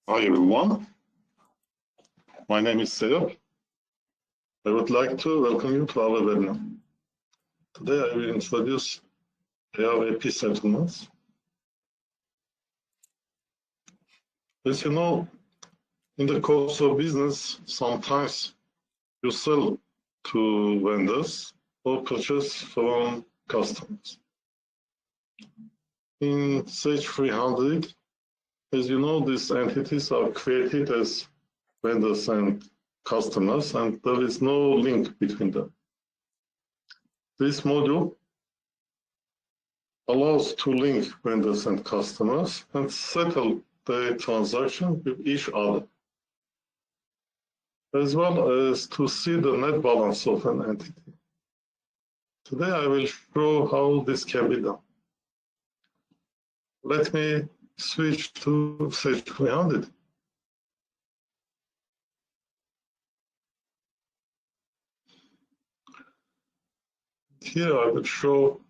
Hi everyone, my name is Seyop. I would like to welcome you to our webinar. Today I will introduce AR/AP settlements. As you know, in the course of business, sometimes you sell to vendors or purchase from customers. In Sage 300, as you know, these entities are created as vendors and customers, and there is no link between them. This module allows to link vendors and customers and settle the transaction with each other, as well as to see the net balance of an entity. Today I will show how this can be done. Let me switch to Sage 300. Here I will show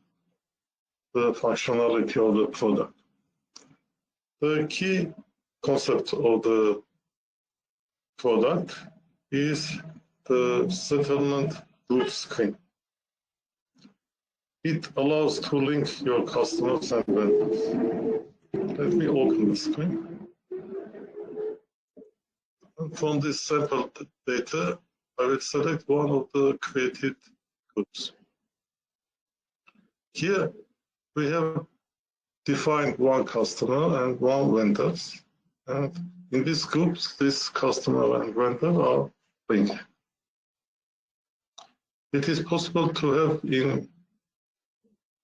the functionality of the product. The key concept of the product is the settlement group screen. It allows to link your customers and vendors. Let me open the screen. And from this sample data, I will select one of the created groups. Here we have defined one customer and one vendor, and in these groups, this customer and vendor are linked. It is possible to have in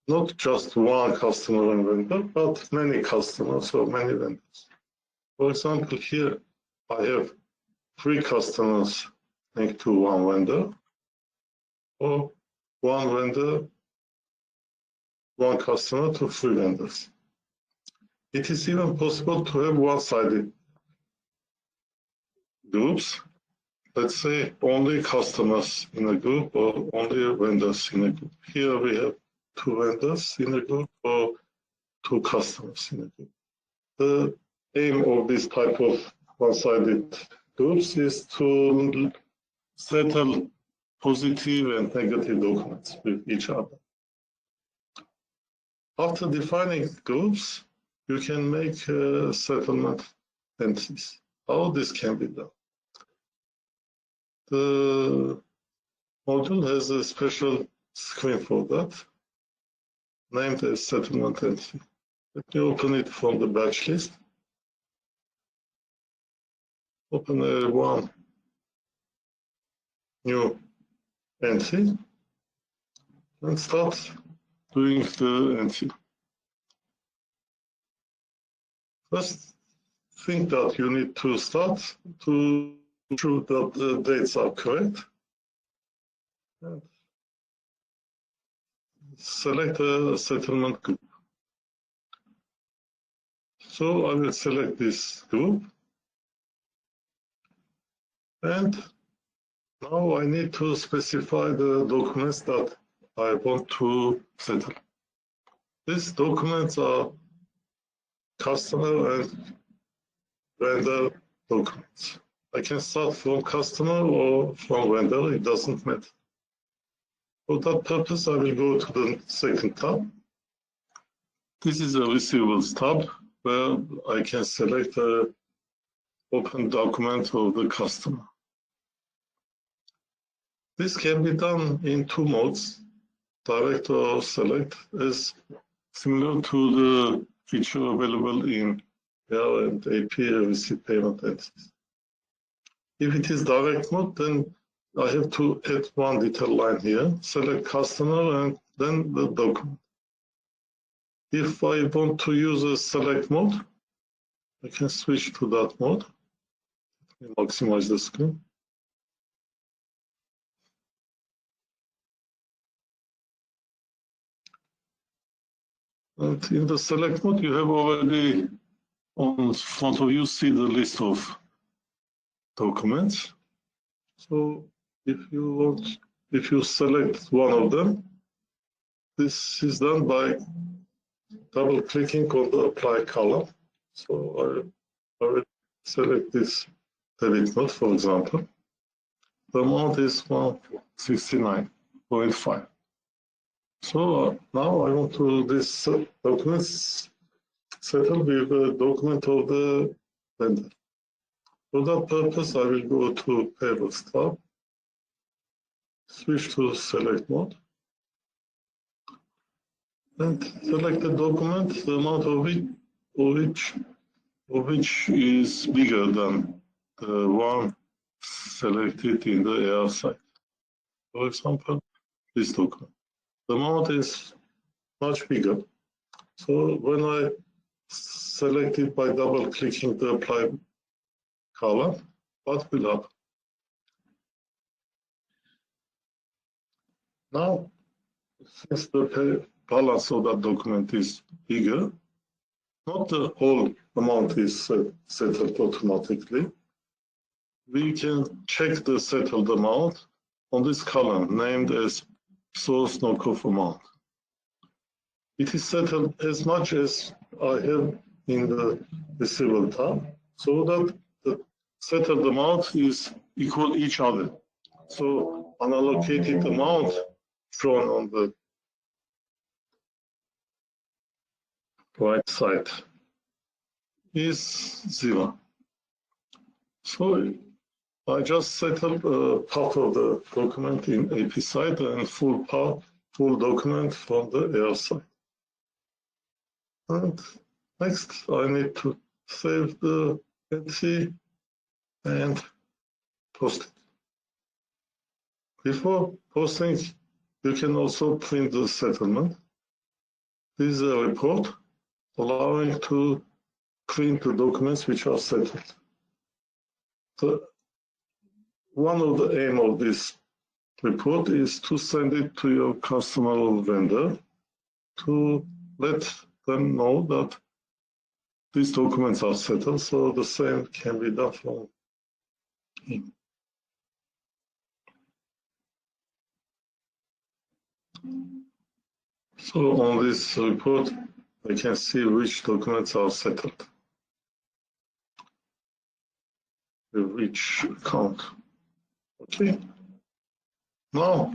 not just one customer and vendor, but many customers or many vendors. For example, here I have 3 customers linked to one vendor, or one vendor, one customer to 3 vendors. It is even possible to have one-sided groups. Let's say only customers in a group or only vendors in a group. Here we have 2 vendors in a group or 2 customers in a group. The aim of this type of one-sided groups is to settle positive and negative documents with each other. After defining groups, you can make settlement entities. How this can be done? The module has a special screen for that, named as settlement entity. Let me open it from the batch list. Open one new entity and start doing the entry. First thing that you need to start to ensure that the dates are correct. And select a settlement group. So I will select this group. And now I need to specify the documents that I want to settle. These documents are customer and vendor documents. I can start from customer or from vendor, it doesn't matter. For that purpose, I will go to the second tab. This is a Receivables tab where I can select the open document of the customer. This can be done in 2 modes. Direct or select is similar to the feature available in AR and AP receipt payment entities. If it is direct mode, then I have to add one detail line here, select customer and then the document. If I want to use a select mode, I can switch to that mode. Let me maximize the screen. And in the select mode, you have already on front of you see the list of documents. So if you select one of them, this is done by double clicking on the apply column. So I will select this debit note, for example. The amount is 169.5. So now I want to this documents settle with the document of the vendor. For that purpose, I will go to Payable tab, switch to select mode, and select the document, the amount of which is bigger than the one selected in the AR side. For example, this document. The amount is much bigger. So when I select it by double clicking the apply column, what will happen? Now, since the balance of that document is bigger, not the whole amount is settled automatically. We can check the settled amount on this column named as source knockoff amount. It is settled as much as I have in the Receivable tab, so that the settled amount is equal each other. So unallocated amount shown on the right side is 0. So I just settled part of the document in AP side and full document from the AR side. And next, I need to save the entry and post it. Before posting, you can also print the settlement. This is a report allowing to print the documents which are settled. One of the aim of this report is to send it to your customer or vendor to let them know that these documents are settled, so the same can be done from him. So on this report, I can see which documents are settled with which account. Okay. Now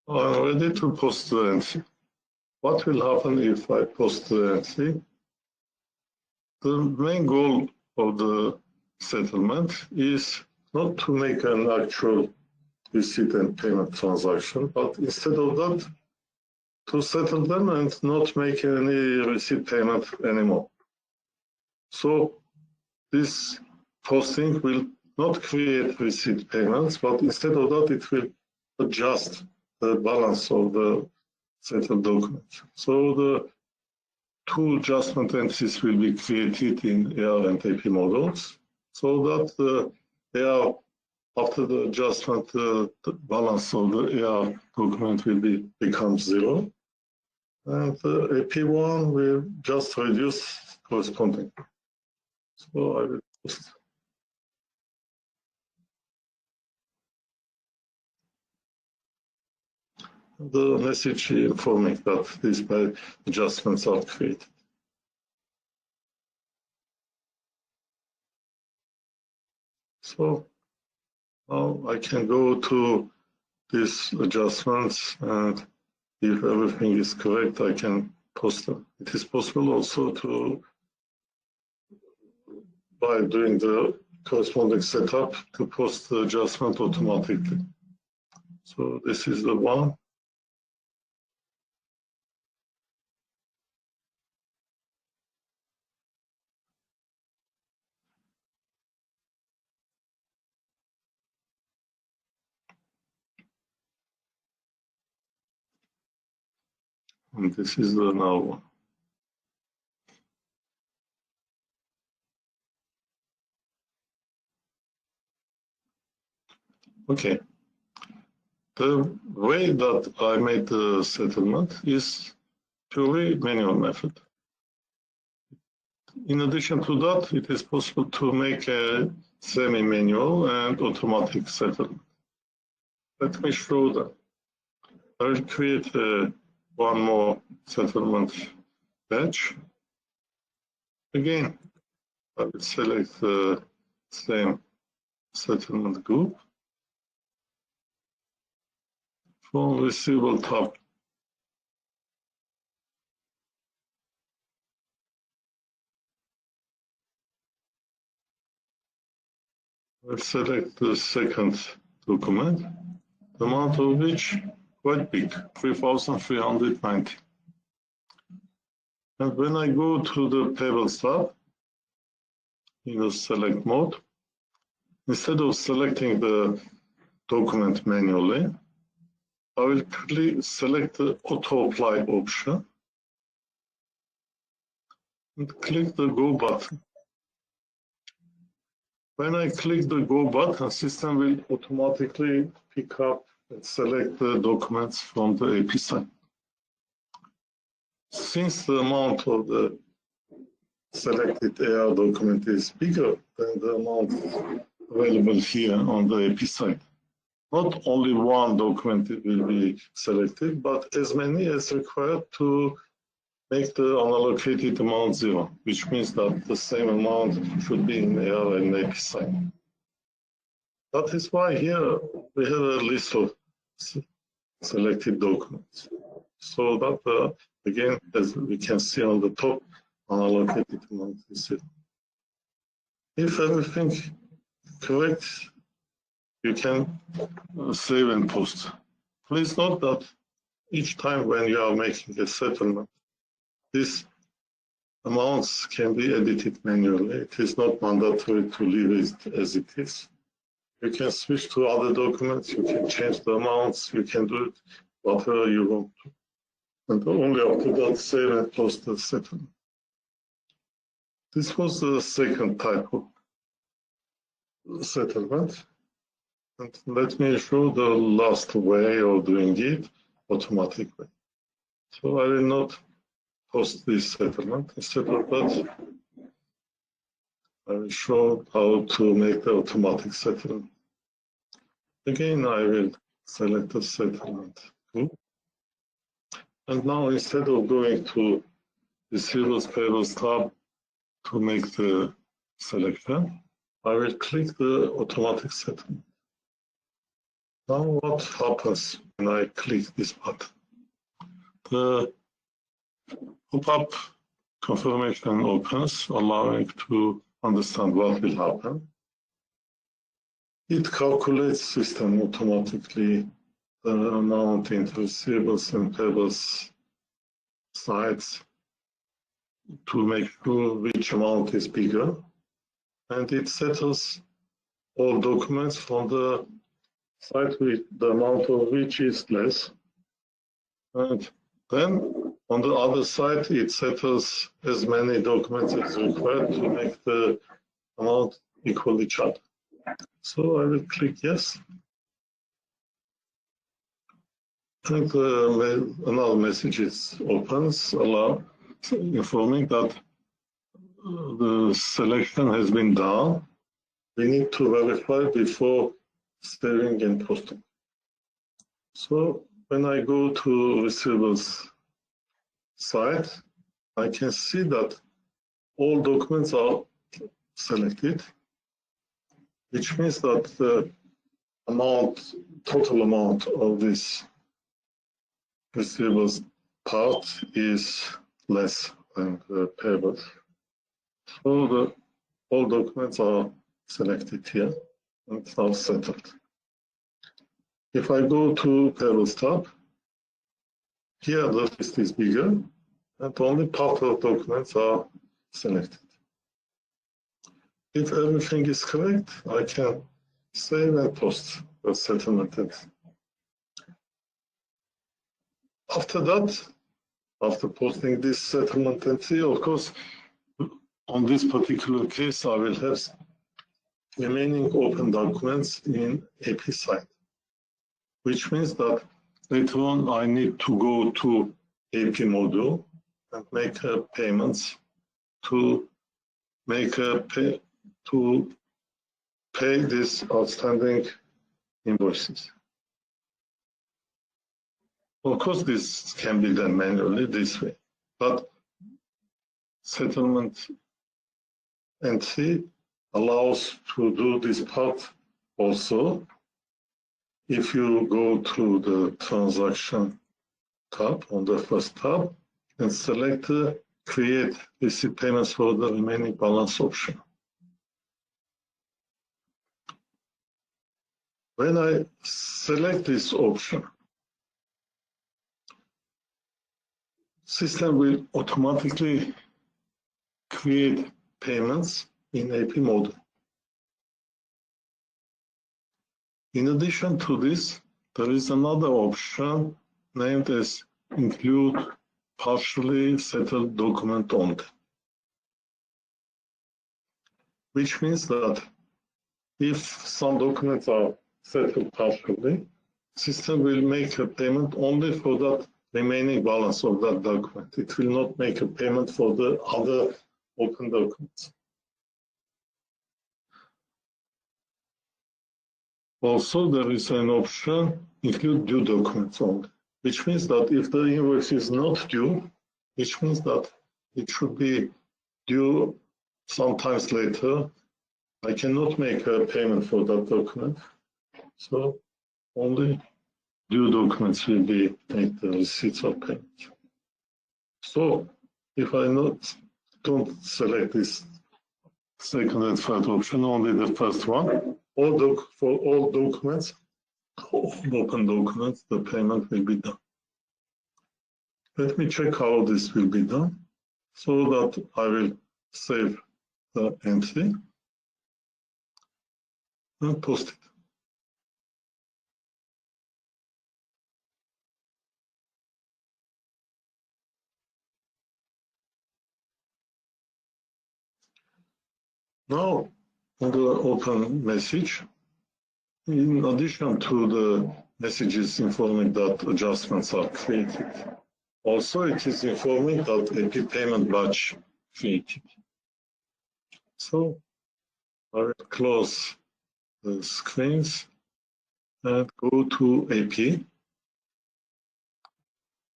I'm ready to post the entry. What will happen if I post the entry? The main goal of the settlement is not to make an actual receipt and payment transaction, but instead of that, to settle them and not make any receipt payment anymore. So this posting will not create receipt payments, but instead of that, it will adjust the balance of the settled document. So the two adjustment entries will be created in AR and AP models, so that the AR, after the adjustment, the balance of the AR document will become 0, and the AP one will just reduce corresponding. So I will post. The message informing that these adjustments are created. So now I can go to these adjustments, and if everything is correct, I can post them. It is possible also to, by doing the corresponding setup, to post the adjustment automatically. So this is the one. And this is the now one. Okay. The way that I made the settlement is purely manual method. In addition to that, it is possible to make a semi-manual and automatic settlement. Let me show that. I will create one more settlement batch. Again, I will select the same settlement group. From Receivable tab, I select the second document, the amount of which quite big, 3,390. And when I go to the Payable tab, in the select mode, instead of selecting the document manually, I will quickly select the Auto Apply option and click the Go button. When I click the Go button, system will automatically pick up and select the documents from the AP side. Since the amount of the selected AR document is bigger than the amount available here on the AP side, not only one document will be selected, but as many as required to make the unallocated amount 0, which means that the same amount should be in AR and AP side. That is why here we have a list of selected documents. So that, again, as we can see on the top, unallocated amount is 0. If everything correct, you can save and post. Please note that each time when you are making a settlement, these amounts can be edited manually. It is not mandatory to leave it as it is. You can switch to other documents, you can change the amounts, you can do it whatever you want to. And only after that, save and post the settlement. This was the second type of settlement. And let me show the last way of doing it, automatic way. So I will not post this settlement. Instead of that, I will show how to make the automatic settlement. Again, I will select the settlement group. And now instead of going to Receivables Payables tab to make the selection, I will click the automatic settlement. Now what happens when I click this button? The pop-up confirmation opens, allowing to understand what will happen. It calculates system automatically the amount into receivables and payables sides to make sure which amount is bigger. And it settles all documents from the side with the amount of which is less. And then on the other side, it settles as many documents as required to make the amount equal each other. So I will click yes. And another message opens, informing that the selection has been done. We need to verify before saving and posting. So when I go to receivables side, I can see that all documents are selected, which means that the total amount of this receivables part is less than the payables. So all documents are selected here and now settled. If I go to Payables tab, here the list is bigger and only part of documents are selected. If everything is correct, I can save and post the settlement entry. After that, after posting this settlement entry, of course, on this particular case, I will have remaining open documents in AP side, which means that later on I need to go to AP module and make payments to pay these outstanding invoices. Of course, this can be done manually this way, but settlement entry allows to do this part also. If you go to the transaction tab on the first tab and select create receipt payments for the remaining balance option. When I select this option, system will automatically create payments in AP mode. In addition to this, there is another option named as include partially settled document only, which means that if some documents are settled partially, system will make a payment only for that remaining balance of that document. It will not make a payment for the other open documents. Also, there is an option include due documents only, which means that if the invoice is not due, which means that it should be due sometimes later, I cannot make a payment for that document. So only due documents will be made the receipts of payment. So if I don't select this second and third option, only the first one, for all documents, open documents, the payment will be done. Let me check how this will be done so that I will save the entry and post it. Now, on the open message, in addition to the messages informing that adjustments are created, also it is informing that AP payment batch created. So I will close the screens and go to AP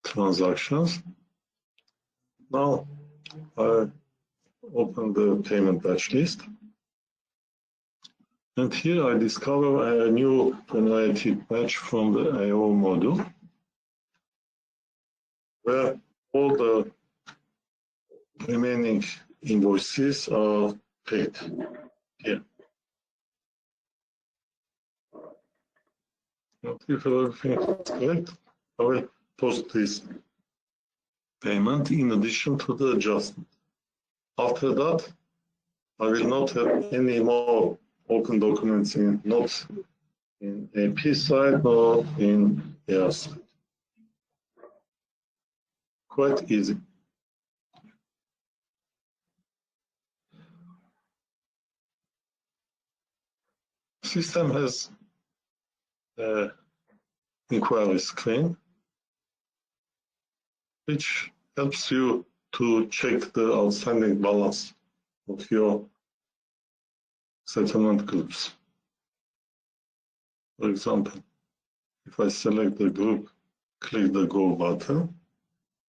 transactions. Now I open the payment batch list. And here I discover a new generated batch from the AO module, where all the remaining invoices are paid here. And if everything is correct, I will post this payment in addition to the adjustment. After that, I will not have any more open documents not in AP side or in AR side. Quite easy. System has an inquiry screen, which helps you to check the outstanding balance of your settlement groups. For example, if I select the group, click the Go button,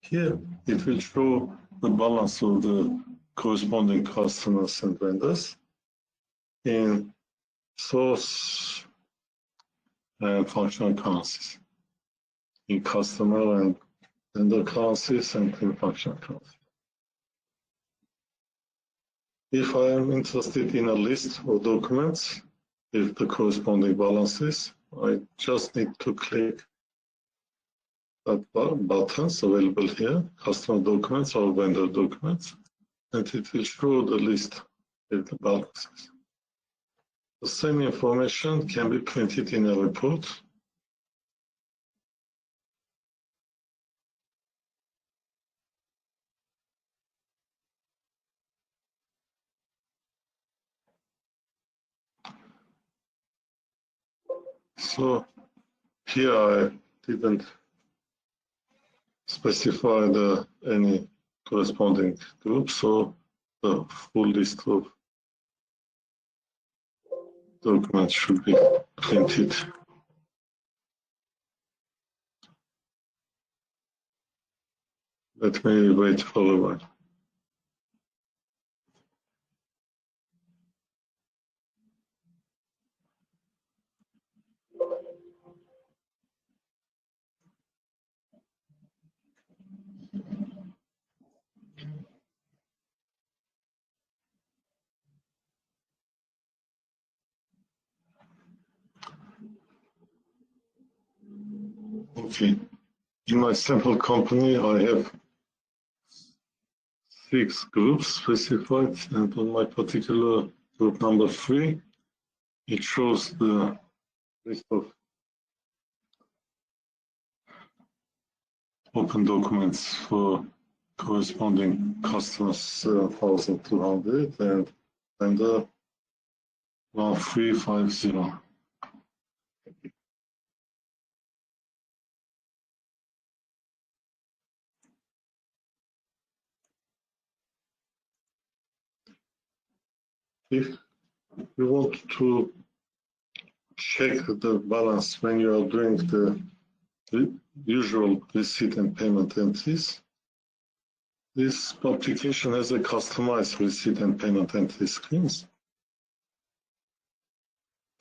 here it will show the balance of the corresponding customers and vendors in source and functional currencies, in customer and vendor currencies and in functional currencies. If I am interested in a list of documents with the corresponding balances, I just need to click that buttons available here, customer documents or vendor documents, and it will show the list with the balances. The same information can be printed in a report. So here I didn't specify any corresponding group, so the full list of documents should be printed. Let me wait for a while. Okay, in my sample company, I have 6 groups specified, and on my particular group number 3, it shows the list of open documents for corresponding customers 7,200 and vendor 1350. If you want to check the balance when you are doing the usual receipt and payment entries, this application has a customized receipt and payment entry screens.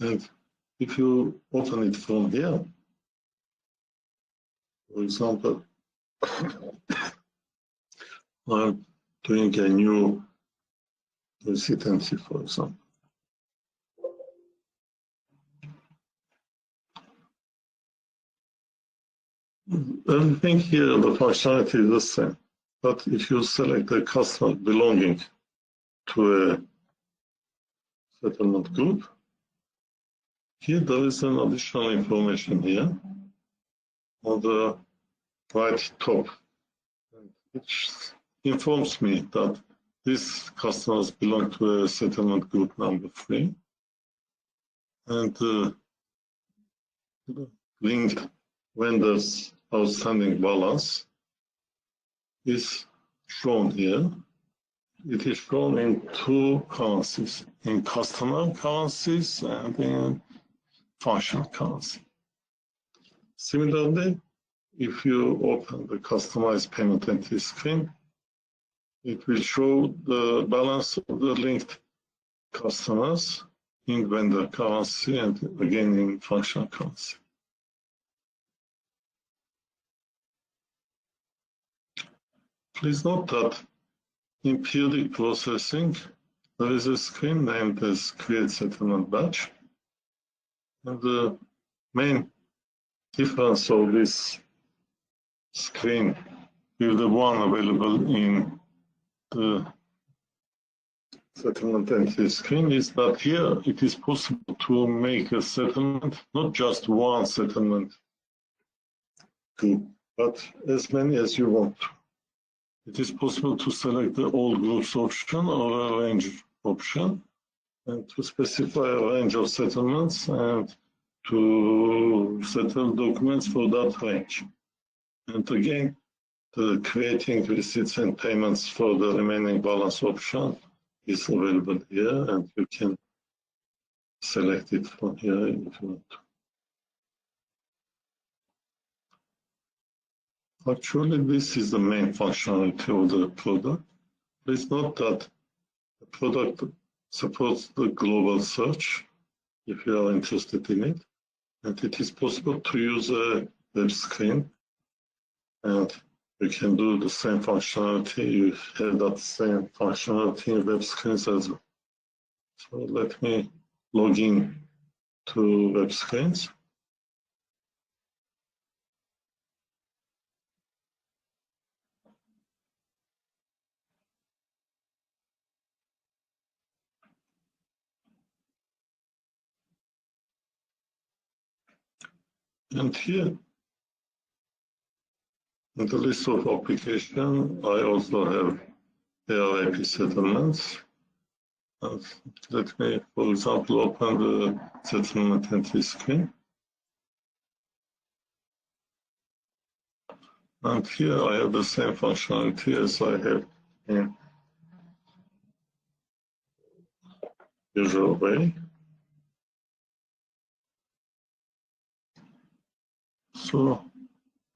And if you open it from here, for example, I'm doing a new receipt entry, for example. Everything here, the functionality is the same. But if you select a customer belonging to a settlement group, here there is an additional information here on the right top, which informs me that these customers belong to a settlement group number 3, and the linked vendors outstanding balance is shown here. It is shown in 2 currencies, in customer currencies and in functional currency. Similarly, if you open the customized payment entry screen, it will show the balance of the linked customers in vendor currency and again in functional currency. Please note that in periodic processing, there is a screen named as Create Settlement Batch. And the main difference of this screen with the one available in the settlement entry screen is that here it is possible to make a settlement, not just one settlement group, but as many as you want to. It is possible to select the all groups option or a range option and to specify a range of settlements and to settle documents for that range. And again, the creating receipts and payments for the remaining balance option is available here, and you can select it from here if you want to. Actually, this is the main functionality of the product. Please note that the product supports the global search if you are interested in it, and it is possible to use a web screen, and you can do the same functionality. You have that same functionality in web screens as well. So let me log in to web screens. And here, in the list of application, I also have ARIP settlements. And let me, for example, open the settlement entry screen. And here I have the same functionality as I have in usual way. So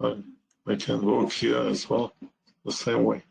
I can work here as well the same way.